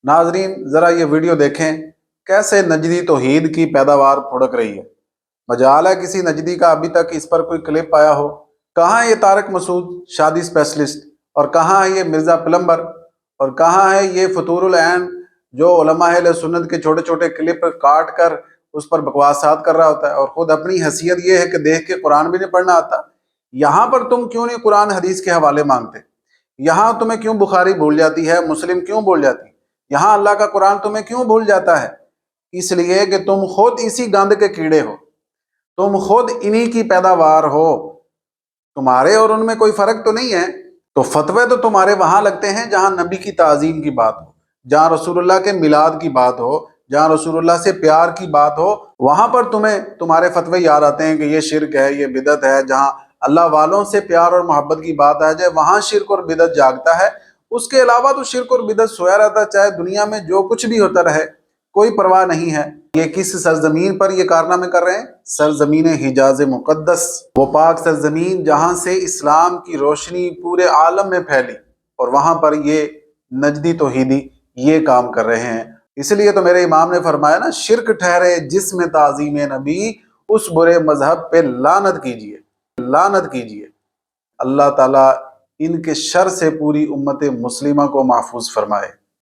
नाजरीन ज़रा ये वीडियो देखें, कैसे नजदी तौहीद की पैदावार फुड़क रही है। मजाल है किसी नजदी का अभी तक इस पर कोई क्लिप आया हो। कहाँ है ये तारक मसूद शादी स्पेशलिस्ट, और कहाँ है ये मिर्ज़ा प्लम्बर, और कहाँ है ये फतूरुल ऐन जो उलमा अहले सुन्नत के छोटे छोटे क्लिप काट कर उस पर बकवासात कर रहा होता है, और खुद अपनी हैसियत ये है कि देख के कुरान भी नहीं पढ़ना आता। यहाँ पर तुम क्यों नहीं कुरान हदीस के हवाले मांगते? यहाँ तुम्हें क्यों बुखारी भूल जाती है, मुस्लिम क्यों भूल जाती है? यहाँ अल्लाह का कुरान तुम्हें क्यों भूल जाता है? इसलिए कि तुम खुद इसी गंद के कीड़े हो, तुम खुद इन्हीं की पैदावार हो। तुम्हारे और उनमें कोई फर्क तो नहीं है। तो फतवे तो तुम्हारे वहां लगते हैं जहां नबी की ताजीम की बात हो, जहां रसूलुल्लाह के मिलाद की बात हो, जहां रसूलुल्लाह से प्यार की बात हो, वहां पर तुम्हें तुम्हारे फतवे याद आते हैं कि ये शिरक है, ये बिदत है। जहां अल्लाह वालों से प्यार और मोहब्बत की बात आ जाए वहां शिरक और बिदत जागता है। उसके अलावा तो शिरक और बिदत सोया रहता है, चाहे दुनिया में जो कुछ भी होता रहे, कोई परवाह नहीं है। ये किस सरजमीन पर ये कारनामे कर रहे हैं? सरजमीन हिजाज मुकद्दस, वो पाक सरजमीन जहां से इस्लाम की रोशनी पूरे आलम में फैली, और वहां पर ये नजदी तौहीदी ये काम कर रहे हैं। इसलिए तो मेरे इमाम ने फरमाया ना, शिरक ठहरे जिसमें ताजीम नबी, उस बुरे मजहब पे लानत कीजिए, लानत कीजिए। अल्लाह ताला इनके शर से पूरी उम्मत मुस्लिमा को महफूज फरमाए।